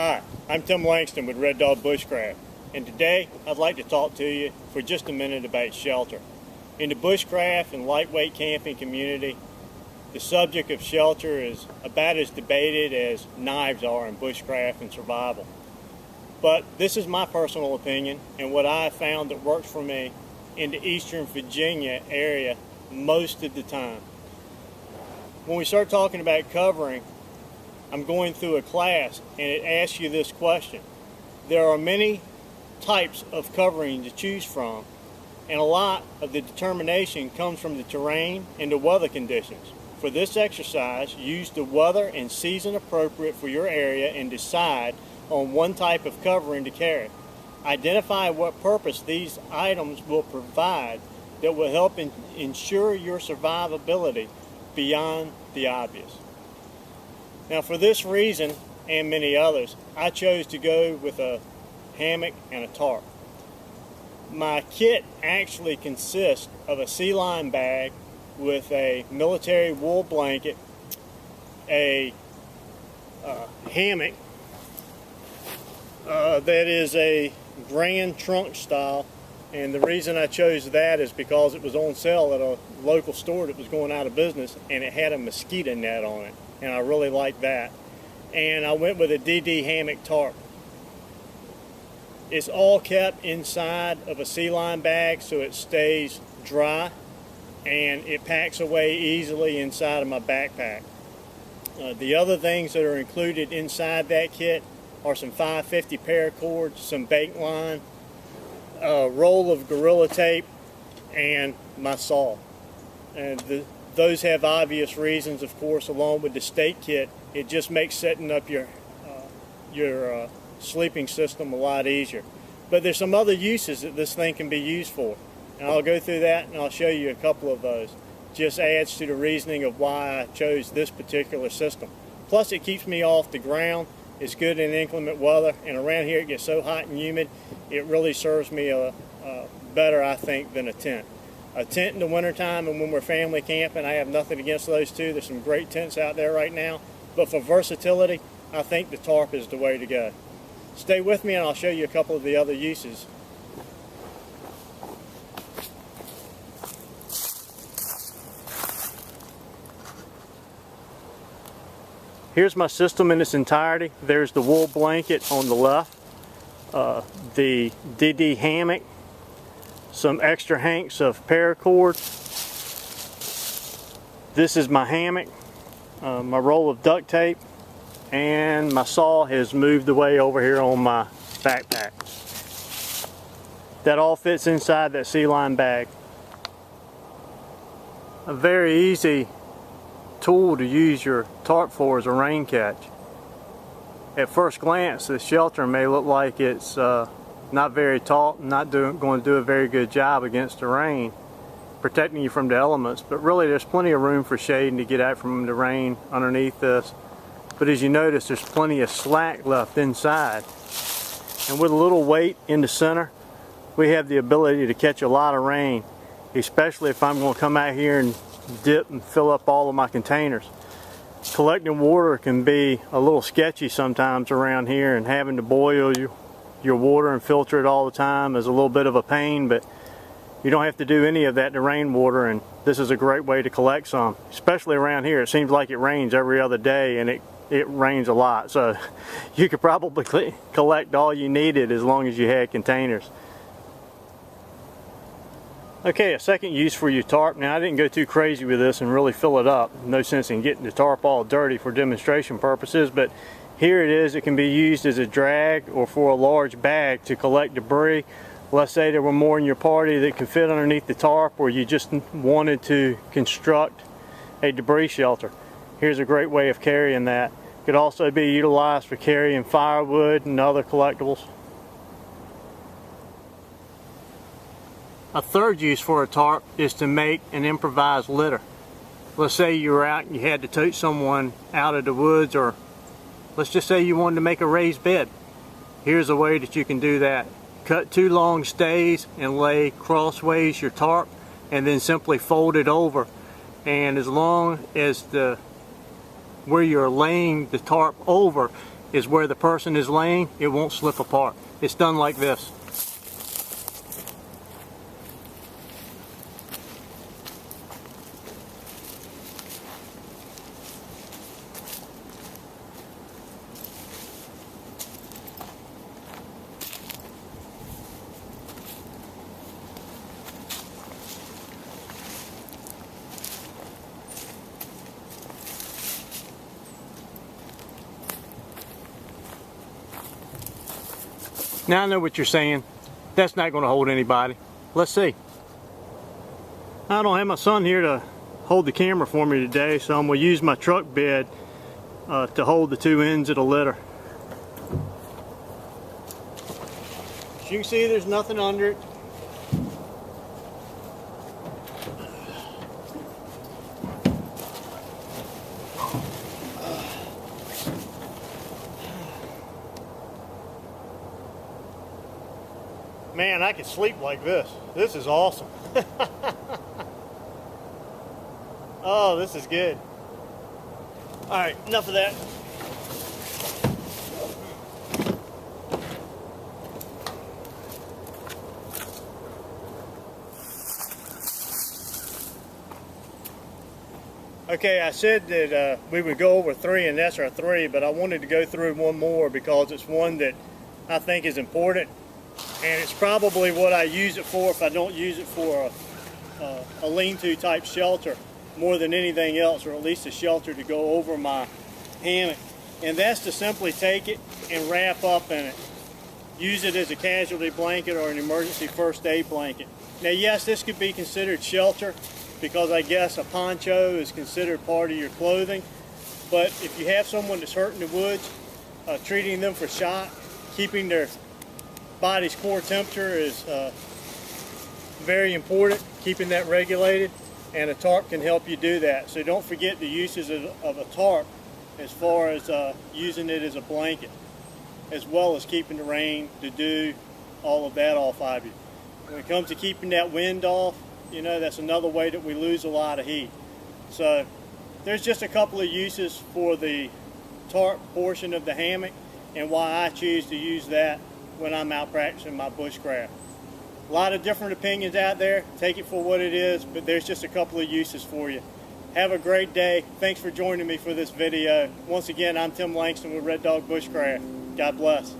Hi, I'm Tim Langston with Red Dog Bushcraft, and today I'd like to talk to you for just a minute about shelter. In the bushcraft and lightweight camping community, the subject of shelter is about as debated as knives are in bushcraft and survival. But this is my personal opinion and what I have found that works for me in the Eastern Virginia area most of the time. When we start talking about covering, I'm going through a class and it asks you this question. There are many types of covering to choose from, and a lot of the determination comes from the terrain and the weather conditions. For this exercise, use the weather and season appropriate for your area and decide on one type of covering to carry. Identify what purpose these items will provide that will help ensure your survivability beyond the obvious. Now, for this reason and many others, I chose to go with a hammock and a tarp. My kit actually consists of a sea-line bag with a military wool blanket, a hammock that is a grand trunk style, and the reason I chose that is because it was on sale at a local store that was going out of business, and it had a mosquito net on it, and I really liked that. And I went with a DD hammock tarp. It's all kept inside of a sea-line bag so it stays dry, and it packs away easily inside of my backpack. The other things that are included inside that kit are some 550 paracord, some bait line, a roll of Gorilla Tape, and my saw. And those have obvious reasons, of course. Along with the state kit, it just makes setting up your sleeping system a lot easier. But there's some other uses that this thing can be used for, and I'll go through that and I'll show you a couple of those. Just adds to the reasoning of why I chose this particular system. Plus, it keeps me off the ground. It's good in inclement weather, and around here it gets so hot and humid, it really serves me better, I think, than a tent. A tent in the wintertime and when we're family camping, I have nothing against those two. There's some great tents out there right now. But for versatility, I think the tarp is the way to go. Stay with me and I'll show you a couple of the other uses. Here's my system in its entirety. There's the wool blanket on the left, the DD hammock, some extra hanks of paracord. This is my hammock, my roll of duct tape, and my saw has moved away over here on my backpack. That all fits inside that sea-line bag. A very easy tool to use your tarp for is a rain catch. At first glance, the shelter may look like it's not very taut, not going to do a very good job against the rain, protecting you from the elements, but really there's plenty of room for shade to get out from the rain underneath this. But as you notice, there's plenty of slack left inside, and with a little weight in the center, we have the ability to catch a lot of rain, especially if I'm going to come out here and dip and fill up all of my containers. Collecting water can be a little sketchy sometimes around here, and having to boil your water and filter it all the time is a little bit of a pain, but you don't have to do any of that to rainwater, and this is a great way to collect some, especially around here. It seems like it rains every other day, and it rains a lot, so you could probably collect all you needed as long as you had containers. Okay, a second use for your tarp. Now, I didn't go too crazy with this and really fill it up. No sense in getting the tarp all dirty for demonstration purposes, but here it is. It can be used as a drag or for a large bag to collect debris. Let's say there were more in your party that could fit underneath the tarp, or you just wanted to construct a debris shelter. Here's a great way of carrying that. It could also be utilized for carrying firewood and other collectibles. A third use for a tarp is to make an improvised litter. Let's say you were out and you had to tote someone out of the woods, or let's just say you wanted to make a raised bed. Here's a way that you can do that. Cut 2 long stays and lay crossways your tarp, and then simply fold it over. And as long as where you're laying the tarp over is where the person is laying, it won't slip apart. It's done like this. Now I know what you're saying. That's not going to hold anybody. Let's see. I don't have my son here to hold the camera for me today, so I'm going to use my truck bed to hold the two ends of the litter. As you can see, there's nothing under it. Man, I could sleep like this. This is awesome. Oh, this is good. Alright, enough of that. Okay, I said that we would go over 3, and that's our 3, but I wanted to go through one more because it's one that I think is important. And it's probably what I use it for if I don't use it for a lean-to type shelter more than anything else, or at least a shelter to go over my hammock. And that's to simply take it and wrap up in it. Use it as a casualty blanket or an emergency first aid blanket. Now yes, this could be considered shelter because I guess a poncho is considered part of your clothing. But if you have someone that's hurt in the woods, treating them for shot, keeping their body's core temperature is very important, keeping that regulated, and a tarp can help you do that. So don't forget the uses of a tarp as far as using it as a blanket, as well as keeping the rain, the dew, all of that off of you. When it comes to keeping that wind off, you know, that's another way that we lose a lot of heat. So there's just a couple of uses for the tarp portion of the hammock and why I choose to use that when I'm out practicing my bushcraft. A lot of different opinions out there. Take it for what it is, but there's just a couple of uses for you. Have a great day. Thanks for joining me for this video. Once again, I'm Tim Langston with Red Dog Bushcraft. God bless.